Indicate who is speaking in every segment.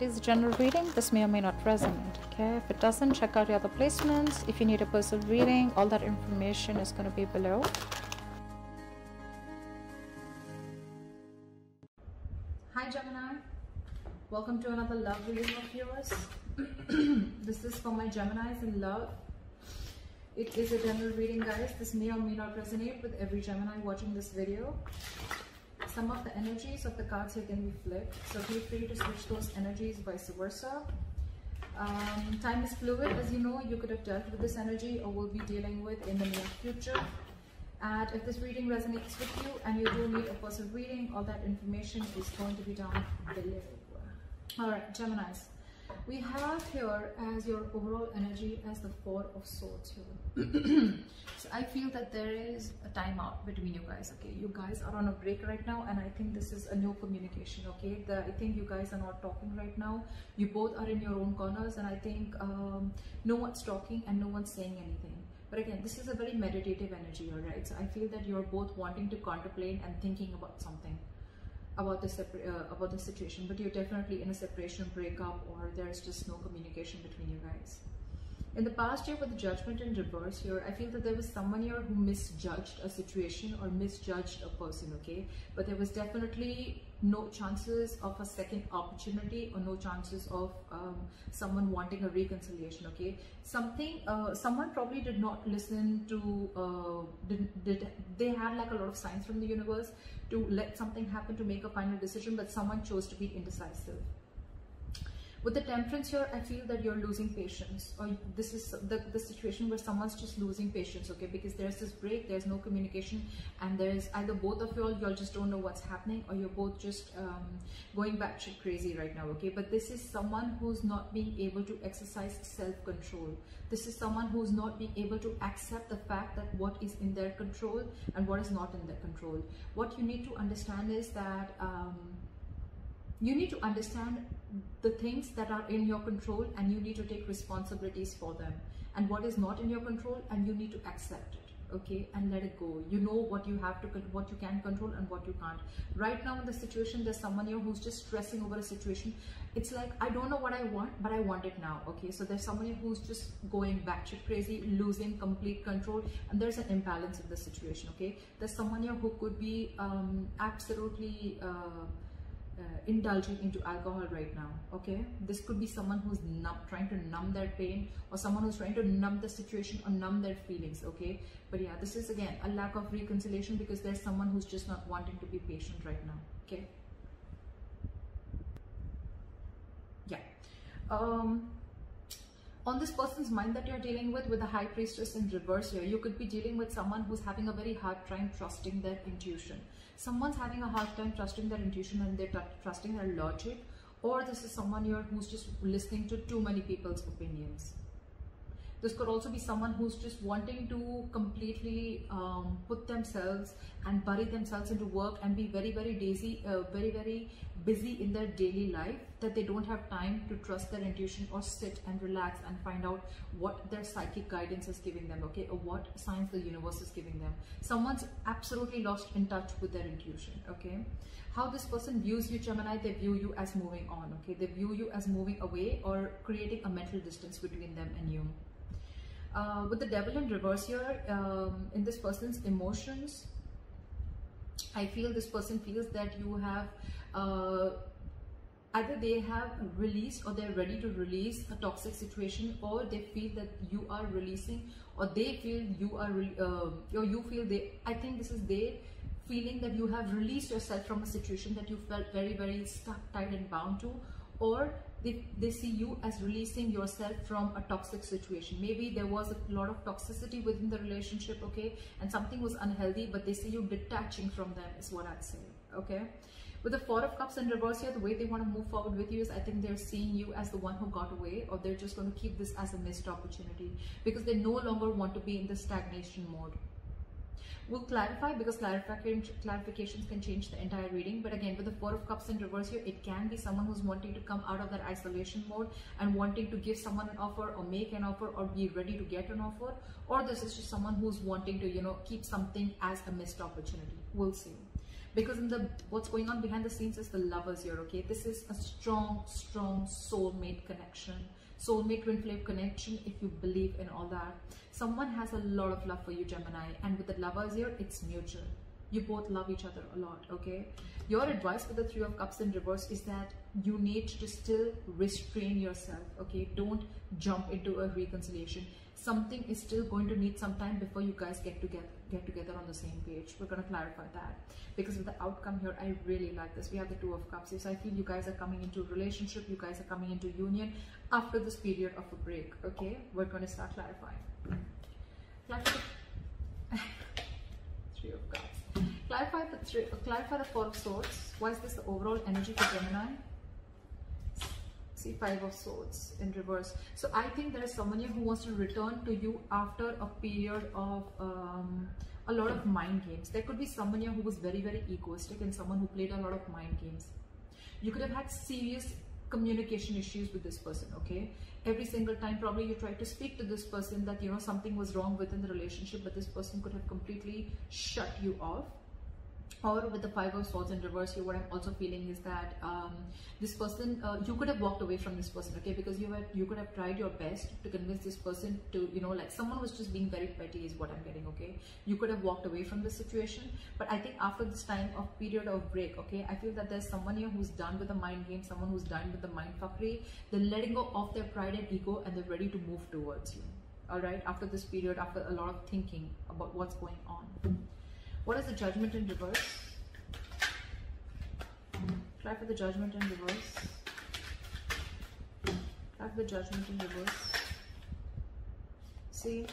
Speaker 1: It is a general reading. This may or may not resonate. Okay, if it doesn't, check out your other placements. If you need a personal reading, all that information is going to be below. Hi Gemini, welcome to another love reading of yours. This is for my Geminis in love. It is a general reading, guys. This may or may not resonate with every Gemini watching this video. Some of the energies of the cards here can be flipped, so feel free to switch those energies, vice versa. Time is fluid, as you know. You could have dealt with this energy or will be dealing with in the near future. And if this reading resonates with you and you do need a personal reading, all that information is going to be down below. Alright, Geminis. We have here as your overall energy as the Four of Swords here. So I feel that there is a timeout between you guys, okay? You guys are on a break right now, and I think this is a no communication, okay? I think you guys are not talking right now. You both are in your own corners, and I think no one's talking and no one's saying anything. But again, this is a very meditative energy, all right? So I feel that you're both wanting to contemplate and thinking about something, about the situation, but you're definitely in a separation, breakup, or there's just no communication between you guys. In the past year, with the Judgment in reverse here, I feel that there was someone here who misjudged a situation or misjudged a person, okay? But there was definitely no chances of a second opportunity or no chances of someone wanting a reconciliation, okay? Someone probably did not listen to, they had like a lot of signs from the universe to let something happen, to make a final decision, but someone chose to be indecisive. With the Temperance here, I feel that you're losing patience, or this is the situation where someone's just losing patience, okay? Because there's this break, there's no communication, and there's either both of y'all just don't know what's happening, or you're both just going batshit crazy right now, okay? But this is someone who's not being able to exercise self-control. This is someone who's not being able to accept the fact that what is in their control and what is not in their control. What you need to understand is that you need to understand the things that are in your control, and you need to take responsibilities for them, and what is not in your control, and you need to accept it, okay, and let it go. You know what you have to, what you can control and what you can't. Right now in the situation, there's someone here who's just stressing over a situation. It's like, I don't know what I want, but I want it now, okay? So there's someone here who's just going batshit crazy, losing complete control, and there's an imbalance in the situation, okay? There's someone here who could be absolutely indulging into alcohol right now, okay? This could be someone who's trying to numb their pain, or someone who's trying to numb the situation or numb their feelings, okay? But yeah, this is again a lack of reconciliation, because there's someone who's just not wanting to be patient right now, okay? Yeah. On this person's mind that you're dealing with the High Priestess in reverse here, you could be dealing with someone who's having a very hard time trusting their intuition. Someone's having a hard time trusting their intuition, and they're trusting their logic, or this is someone here who's just listening to too many people's opinions. This could also be someone who's just wanting to completely put themselves and bury themselves into work and be very busy in their daily life, that they don't have time to trust their intuition or sit and relax and find out what their psychic guidance is giving them, okay, or what signs the universe is giving them. Someone's absolutely lost in touch with their intuition, okay? How this person views you, Gemini, they view you as moving on, okay? They view you as moving away or creating a mental distance between them and you. With the Devil in reverse here, in this person's emotions, I feel this person feels that you have either they have released or they're ready to release a toxic situation, or they feel that you are releasing, or they feel you are or you feel they, I think this is they feeling that you have released yourself from a situation that you felt very stuck, tied and bound to, or they see you as releasing yourself from a toxic situation. Maybe there was a lot of toxicity within the relationship, okay, and something was unhealthy, but they see you detaching from them is what I'd say, okay? With the Four of Cups in reverse here, the way they want to move forward with you is, I think they're seeing you as the one who got away, or they're just going to keep this as a missed opportunity, because they no longer want to be in the stagnation mode. We'll clarify, because clarifications can change the entire reading. But again, with the Four of Cups in reverse here, it can be someone who's wanting to come out of that isolation mode and wanting to give someone an offer, or make an offer, or be ready to get an offer, or this is just someone who's wanting to, you know, keep something as a missed opportunity. We'll see. because in the what's going on behind the scenes is the lovers here, okay? This is a strong soulmate connection, soulmate twin flame connection, if you believe in all that. Someone has a lot of love for you, Gemini, and with the lovers here, it's mutual. You both love each other a lot, okay? Your advice with the Three of Cups in reverse is that you need to still restrain yourself, okay? Don't jump into a reconciliation. Something is still going to need some time before you guys get together on the same page. We're going to clarify that, because of the outcome here, I really like this. We have the Two of Cups. Yes, I feel you guys are coming into a relationship, you guys are coming into union after this period of a break, okay? We're going to start clarifying. Three of Cups. Clarify the Four of Swords. Why is this the overall energy for Gemini? See, Five of Swords in reverse. So I think there is someone here who wants to return to you after a period of a lot of mind games. There could be someone here who was very egoistic and someone who played a lot of mind games. You could have had serious communication issues with this person, okay? Every single time probably you tried to speak to this person that, you know, something was wrong within the relationship, but this person could have completely shut you off. Or with the Five of Swords in reverse here, what I'm also feeling is that this person, you could have walked away from this person, okay? Because you could have tried your best to convince this person to, you know, like someone was just being very petty is what I'm getting, okay? You could have walked away from this situation, but I think after this time of period of break, okay, I feel that there's someone here who's done with the mind game, someone who's done with the mind fuckery. They're letting go of their pride and ego and they're ready to move towards you, all right? After this period, after a lot of thinking about what's going on. What is the Judgment in reverse? Try for the Judgment in reverse. Try for the Judgment in reverse. See,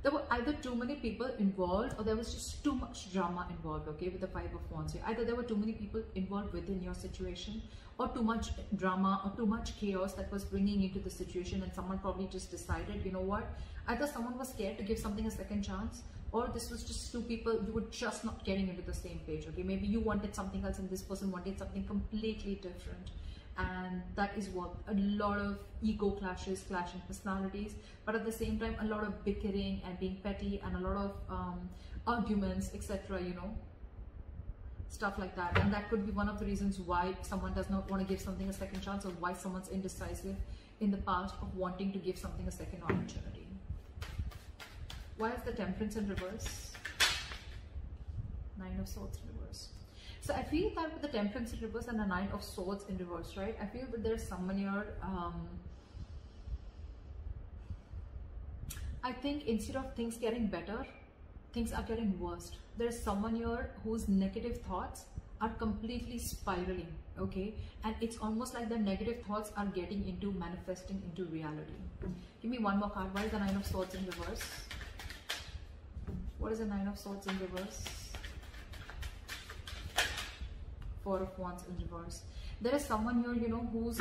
Speaker 1: there were either too many people involved or there was just too much drama involved, okay, with the Five of Wands here. Either there were too many people involved within your situation, or too much drama or too much chaos that was bringing into the situation, and someone probably just decided, you know what, either someone was scared to give something a second chance, or this was just two people, you were just not getting into the same page, okay? Maybe you wanted something else and this person wanted something completely different. And that is what a lot of ego clashes, clashing personalities, but at the same time, a lot of bickering and being petty and a lot of arguments, etc., you know, stuff like that. And that could be one of the reasons why someone does not want to give something a second chance, or why someone's indecisive in the past of wanting to give something a second opportunity. Why is the Temperance in reverse? Nine of Swords in reverse. So I feel that with the Temperance in reverse and the Nine of Swords in reverse, right? I feel that there's someone here, I think instead of things getting better, things are getting worse. There's someone here whose negative thoughts are completely spiraling, okay? And it's almost like the negative thoughts are getting into manifesting into reality. Give me one more card. Why is the Nine of Swords in reverse? What is the Nine of Swords in reverse? Four of Wands in reverse. There is someone here, you know, who's,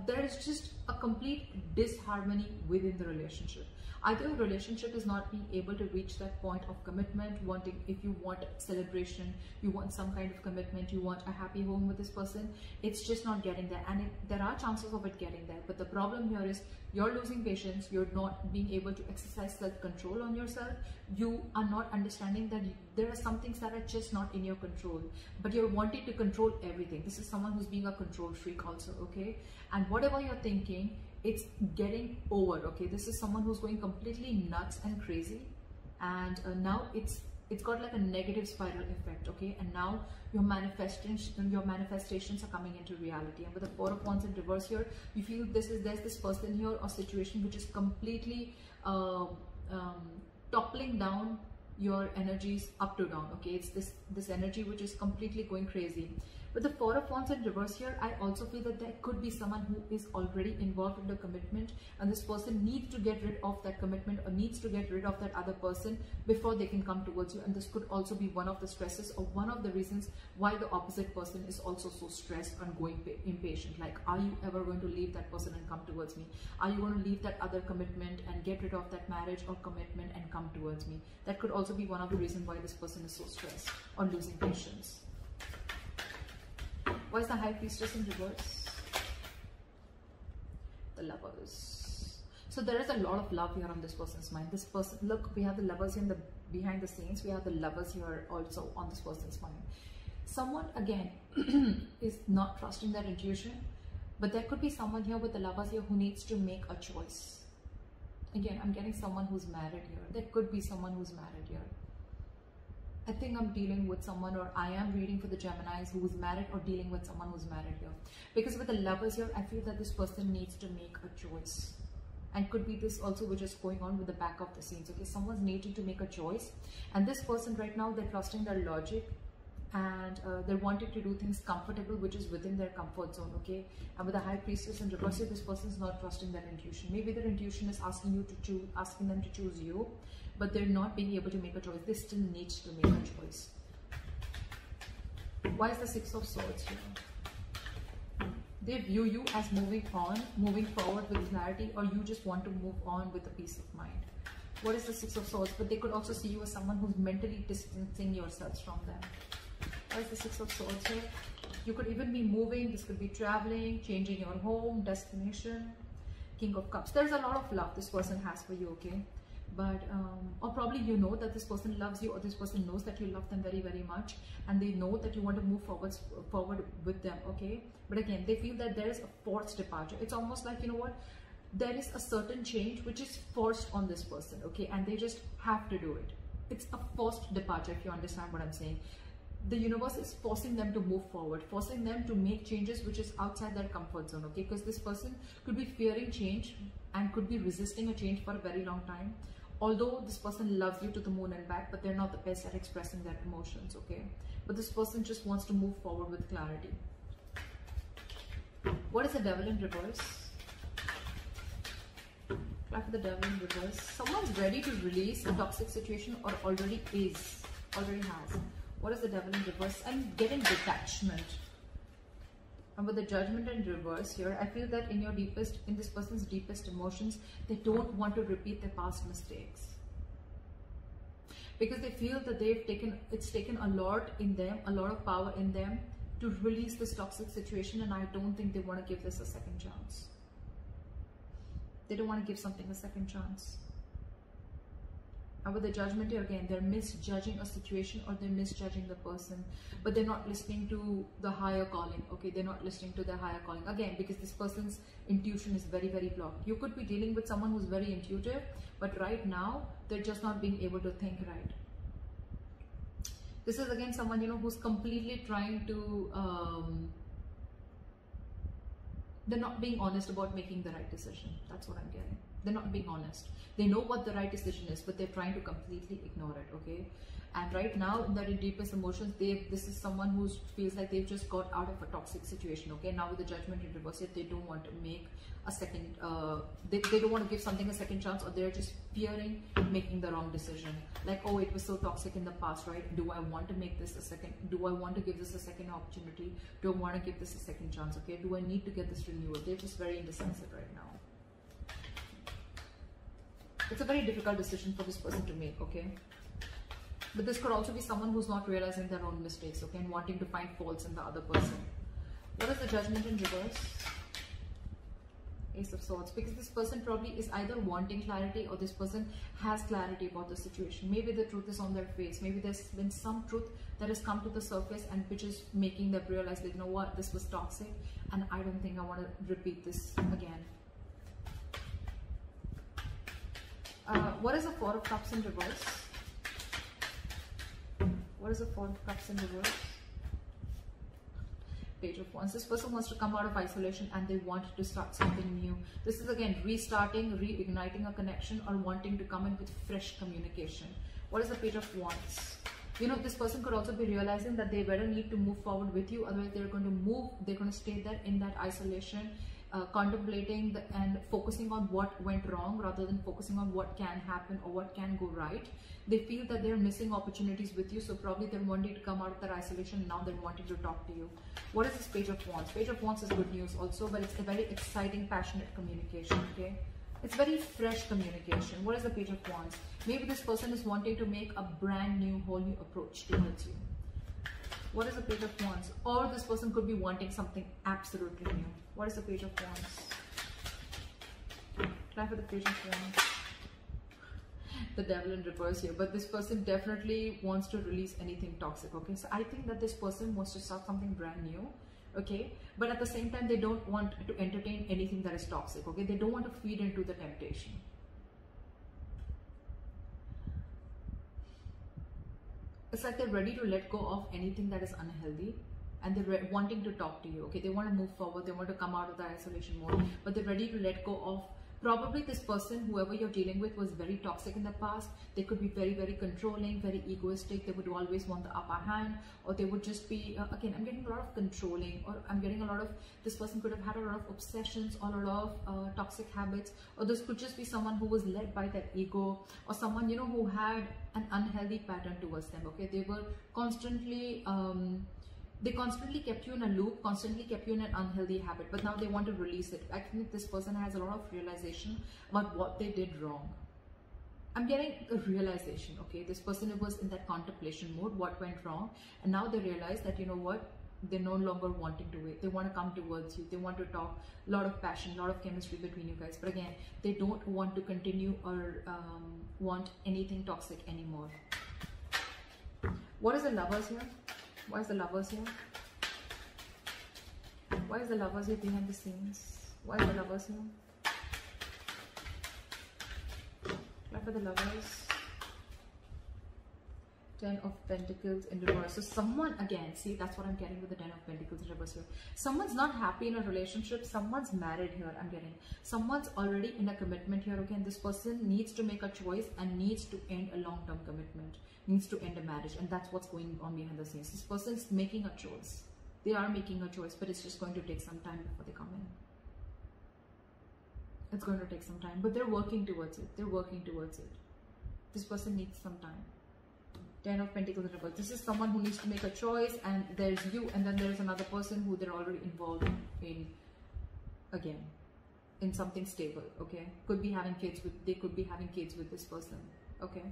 Speaker 1: there is just a complete disharmony within the relationship. Either the relationship is not being able to reach that point of commitment, wanting, if you want celebration, you want some kind of commitment, you want a happy home with this person, it's just not getting there. And there are chances of it getting there, but the problem here is you're losing patience, you're not being able to exercise self-control on yourself, you are not understanding that there are some things that are just not in your control, but you're wanting to control everything. This is someone who's being a control freak also, okay? And whatever you're thinking, it's getting over, okay? This is someone who's going completely nuts and crazy, and now it's got like a negative spiral effect, okay? And now your manifestations are coming into reality. And with the Four of Wands in reverse here, you feel there's this person here or situation which is completely toppling down your energies up to down, okay? It's this energy which is completely going crazy. With the Four of Wands in reverse here, I also feel that there could be someone who is already involved in the commitment, and this person needs to get rid of that commitment or needs to get rid of that other person before they can come towards you. And this could also be one of the stresses or one of the reasons why the opposite person is also so stressed and going impatient. Like, are you ever going to leave that person and come towards me? Are you going to leave that other commitment and get rid of that marriage or commitment and come towards me? That could also be one of the reasons why this person is so stressed or losing patience. Why is the High Priestess in reverse? The Lovers. So there is a lot of love here on this person's mind. This person, look, we have the Lovers in the behind the scenes. We have the Lovers here also on this person's mind. Someone again is not trusting their intuition, but there could be someone here with the Lovers here who needs to make a choice. Again, I'm getting someone who's married here. There could be someone who's married here. I think I'm dealing with someone, or I am reading for the Geminis who's married or dealing with someone who's married here. Because with the Lovers here, I feel that this person needs to make a choice. And could be this also which is going on with the back of the scenes. Okay, someone's needing to make a choice. And this person right now, they're trusting their logic. And they're wanting to do things comfortable, which is within their comfort zone, okay? And with the High Priestess and reverse, this person is not trusting their intuition. Maybe their intuition is asking you to choose, asking them to choose you, but they're not being able to make a choice. They still need to make a choice. Why is the Six of Swords here? They view you as moving on, moving forward with clarity, or you just want to move on with a peace of mind. What is the Six of Swords? But they could also see you as someone who's mentally distancing yourselves from them. What is the Six of Swords here? You could even be moving. This could be traveling, changing your home, destination. King of Cups. There's a lot of love this person has for you, okay? But, or probably you know that this person loves you, or this person knows that you love them very, very much. And they know that you want to move forward with them, okay? But again, they feel that there is a forced departure. It's almost like, you know what? There is a certain change which is forced on this person, okay? And they just have to do it. It's a forced departure, if you understand what I'm saying. The universe is forcing them to move forward, forcing them to make changes which is outside their comfort zone, okay? Because this person could be fearing change and could be resisting a change for a very long time. Although this person loves you to the moon and back, but they're not the best at expressing their emotions, okay? But this person just wants to move forward with clarity. What is the Devil in reverse? Clap for the Devil in reverse. Someone's ready to release a toxic situation, or already has. What is the Devil in reverse? I'm getting detachment. And with the Judgment in reverse here, I feel that in this person's deepest emotions, they don't want to repeat their past mistakes. Because they feel that it's taken a lot in them, a lot of power in them to release this toxic situation, and I don't think they want to give this a second chance. They don't want to give something a second chance. And with the Judgment here again, they're misjudging a situation, or they're misjudging the person, but they're not listening to the higher calling, okay? They're not listening to the higher calling. Again, because this person's intuition is very, very blocked. You could be dealing with someone who's very intuitive, but right now, they're just not being able to think right. This is again someone, you know, who's completely trying to, they're not being honest about making the right decision. That's what I'm getting. They're not being honest. They know what the right decision is, but they're trying to completely ignore it, okay? And right now, in their deepest emotions, this is someone who feels like they've just got out of a toxic situation, okay? Now with the Judgment in reverse, they don't want to make a second, they don't want to give something a second chance, or they're just fearing making the wrong decision. Like, oh, it was so toxic in the past, right? Do I want to make this a second, do I want to give this a second opportunity? Do I want to give this a second chance, okay? Do I need to get this renewal? They're just very indecisive right now. It's a very difficult decision for this person to make, okay? But this could also be someone who's not realizing their own mistakes, okay? And wanting to find faults in the other person. What is the Judgment in reverse? Ace of Swords. Because this person probably is either wanting clarity, or this person has clarity about the situation. Maybe the truth is on their face. Maybe there's been some truth that has come to the surface, and which is making them realize that, you know what, this was toxic, and I don't think I want to repeat this again. What is the Four of Cups in reverse? What is the Four of Cups in reverse? Page of Wands. This person wants to come out of isolation, and they want to start something new. This is again restarting, reigniting a connection, or wanting to come in with fresh communication. What is the Page of Wands? You know, this person could also be realizing that they better need to move forward with you, otherwise they're going to stay there in that isolation, contemplating and focusing on what went wrong rather than focusing on what can happen or what can go right. They feel that they're missing opportunities with you, so probably they're wanting to come out of their isolation. Now they're wanting to talk to you. What is this Page of Wands? Page of Wands is good news also, but it's a very exciting, passionate communication, okay? It's very fresh communication. What is the Page of Wands? Maybe this person is wanting to make a brand new, whole new approach towards you. What is the Page of Wands? Or this person could be wanting something absolutely new. What is the Page of Wands? Try for the Page of Wands. The devil in reverse here. But this person definitely wants to release anything toxic, okay? So I think that this person wants to start something brand new, okay? But at the same time, they don't want to entertain anything that is toxic, okay? They don't want to feed into the temptation. It's like they're ready to let go of anything that is unhealthy, and they're wanting to talk to you, okay? They want to move forward, they want to come out of the isolation mode, but they're ready to let go of, probably this person, whoever you're dealing with, was very toxic in the past. They could be very, very controlling, very egoistic. They would always want the upper hand, or they would just be, again, I'm getting a lot of controlling, or I'm getting a lot of, this person could have had a lot of obsessions, or a lot of toxic habits, or this could just be someone who was led by their ego, or someone, you know, who had an unhealthy pattern towards them, okay? They were constantly, they constantly kept you in a loop, constantly kept you in an unhealthy habit, but now they want to release it. I think this person has a lot of realization about what they did wrong. I'm getting a realization, okay? This person was in that contemplation mode, what went wrong, and now they realize that, you know what, they're no longer wanting to wait. They want to come towards you. They want to talk, a lot of passion, a lot of chemistry between you guys. But again, they don't want to continue or want anything toxic anymore. What is the Lovers here? Why is the Lovers here? Why is the Lovers here behind the scenes? Why is the Lovers here? Why for the Lovers? 10 of Pentacles in reverse. So someone, again, see, that's what I'm getting with the 10 of Pentacles in reverse here. Someone's not happy in a relationship. Someone's married here, I'm getting. Someone's already in a commitment here. Again, this person needs to make a choice and needs to end a long-term commitment. Needs to end a marriage, and that's what's going on behind the scenes. This person's making a choice. They are making a choice, but it's just going to take some time before they come in. It's going to take some time, but they're working towards it. They're working towards it. This person needs some time. 10 of Pentacles in reverse. This is someone who needs to make a choice, and there's you, and then there's another person who they're already involved in, again, in something stable, okay? Could be having kids with, they could be having kids with this person, okay?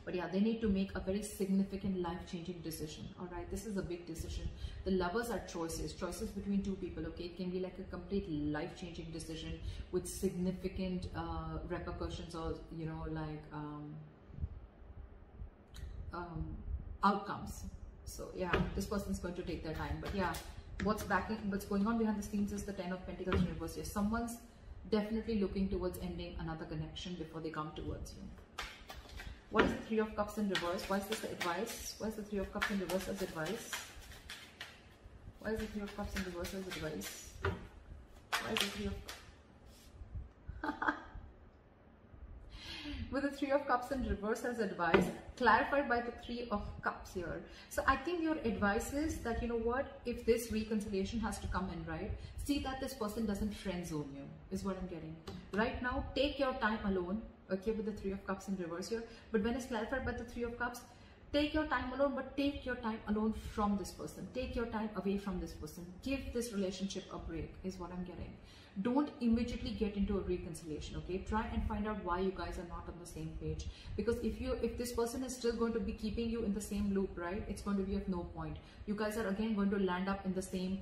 Speaker 1: But yeah, they need to make a very significant life-changing decision, all right? This is a big decision. The Lovers are choices between two people, okay? It can be like a complete life-changing decision with significant repercussions, or, you know, like outcomes. So yeah, this person's going to take their time. But yeah, what's going on behind the scenes is the 10 of Pentacles in reverse here. Someone's definitely looking towards ending another connection before they come towards you. What is the 3 of Cups in reverse? Why is this the advice? Why is the 3 of Cups in reverse as advice? Why is the 3 of Cups in reverse as advice? Why is the 3 of with the 3 of Cups in reverse as advice, clarified by the 3 of Cups here. So I think your advice is that, you know what, if this reconciliation has to come in, right, see that this person doesn't friend zone you, is what I'm getting. Right now, take your time alone, okay, with the 3 of Cups in reverse here. But when it's clarified by the 3 of Cups, take your time alone, but take your time alone from this person. Take your time away from this person. Give this relationship a break, is what I'm getting. Don't immediately get into a reconciliation, okay? Try and find out why you guys are not on the same page. Because if this person is still going to be keeping you in the same loop, right, it's going to be of no point. You guys are again going to land up in the same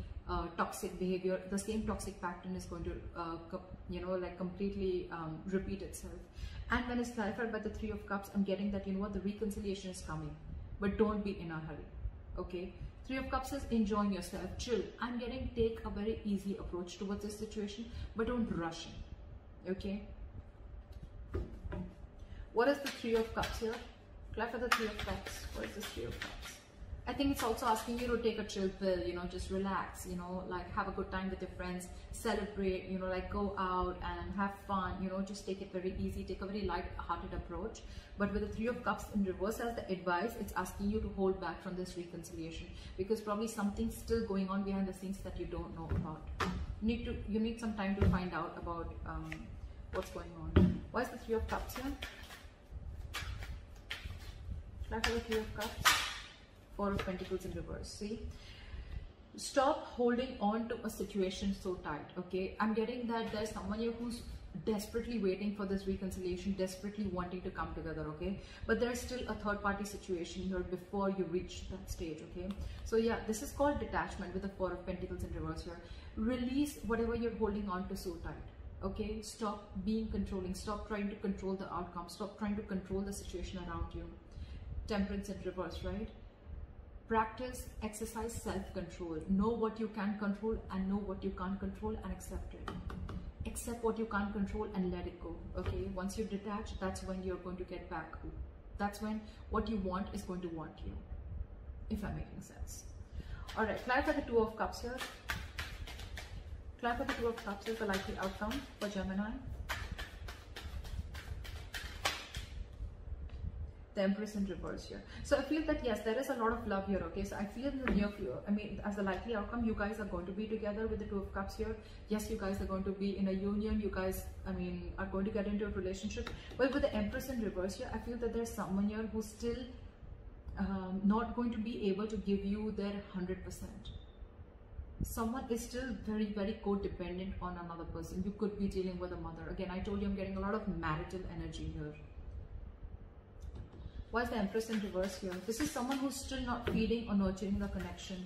Speaker 1: toxic behavior. The same toxic pattern is going to, you know, like completely repeat itself. And when it's clarified by the 3 of Cups, I'm getting that, you know what, the reconciliation is coming. But don't be in a hurry, okay? 3 of Cups is enjoying yourself, chill. I'm getting take a very easy approach towards this situation, but don't rush in, okay? What is the 3 of Cups here? Clarify the 3 of Cups. What is the 3 of Cups? I think it's also asking you to take a chill pill, you know, just relax, you know, like have a good time with your friends, celebrate, you know, like go out and have fun, you know, just take it very easy, take a very light-hearted approach. But with the 3 of Cups in reverse as the advice, it's asking you to hold back from this reconciliation, because probably something's still going on behind the scenes that you don't know about. You need some time to find out about what's going on. Why is the 3 of Cups here? Clarify the 3 of Cups. 4 of Pentacles in reverse. See, stop holding on to a situation so tight, okay? I'm getting that there's someone here who's desperately waiting for this reconciliation, desperately wanting to come together, okay? But there's still a third party situation here before you reach that stage, okay? So yeah, this is called detachment with the 4 of Pentacles in reverse here. Release whatever you're holding on to so tight, Okay, stop being controlling. Stop trying to control the outcome. Stop trying to control the situation around you. Temperance in reverse, right? Practice, exercise self-control. Know what you can control and know what you can't control and accept it. Accept what you can't control and let it go. Okay, once you detach, that's when you're going to get back. That's when what you want is going to want you, if I'm making sense. All right, clarify the Two of Cups here. Clarify the Two of Cups is the likely outcome for Gemini. The Empress in reverse here. So I feel that yes, there is a lot of love here. Okay, so I feel in the near future, I mean, as the likely outcome, you guys are going to be together with the Two of Cups here. Yes, you guys are going to be in a union. You guys, I mean, are going to get into a relationship. But with the Empress in reverse here, I feel that there's someone here who's still not going to be able to give you their 100%. Someone is still very, very codependent on another person. You could be dealing with a mother. Again, I told you I'm getting a lot of marital energy here. Why is the Empress in reverse here? This is someone who's still not feeding or nurturing the connection.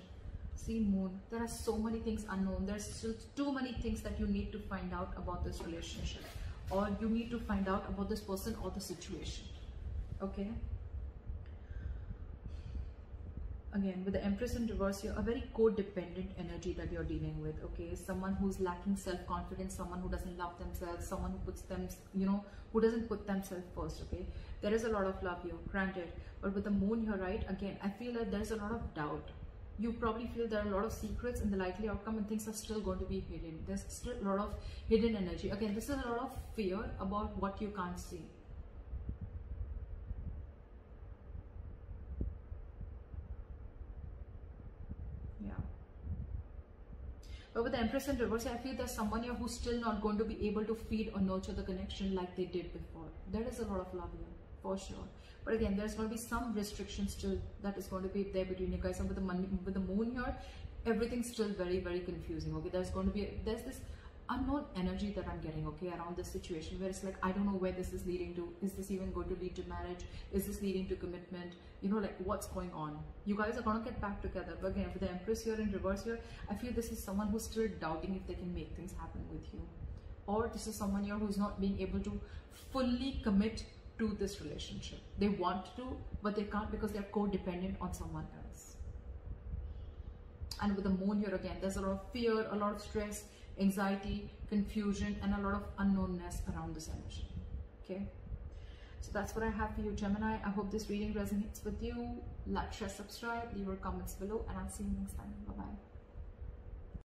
Speaker 1: See, Moon, there are so many things unknown. There's still too many things that you need to find out about this relationship, or you need to find out about this person or the situation. Okay? Again, with the Empress in reverse here, a very codependent energy that you're dealing with. Okay, someone who's lacking self-confidence, someone who doesn't love themselves, someone who puts them, you know, who doesn't put themselves first. Okay, there is a lot of love here, granted, but with the Moon here, right, again, I feel that there's a lot of doubt. You probably feel there are a lot of secrets in the likely outcome and things are still going to be hidden. There's still a lot of hidden energy. Again, this is a lot of fear about what you can't see. Yeah. But with the Empress in reverse, I feel there's someone here who's still not going to be able to feed or nurture the connection like they did before. There is a lot of love here, for sure. But again, there's going to be some restrictions still that is going to be there between you guys. And with the Moon here, everything's still very, very confusing. Okay, there's this unknown energy that I'm getting, okay, around this situation, where it's like, I don't know where this is leading to. Is this even going to lead to marriage? Is this leading to commitment? You know, like, what's going on? You guys are going to get back together. But again, with the Empress here in reverse here, I feel this is someone who's still doubting if they can make things happen with you. Or this is someone here who's not being able to fully commit to this relationship. They want to, but they can't because they're codependent on someone else. And with the Moon here again, there's a lot of fear, a lot of stress, anxiety, confusion, and a lot of unknownness around this energy. Okay, so that's what I have for you, Gemini. I hope this reading resonates with you. Like, share, subscribe, leave your comments below, and I'll see you next time. Bye bye.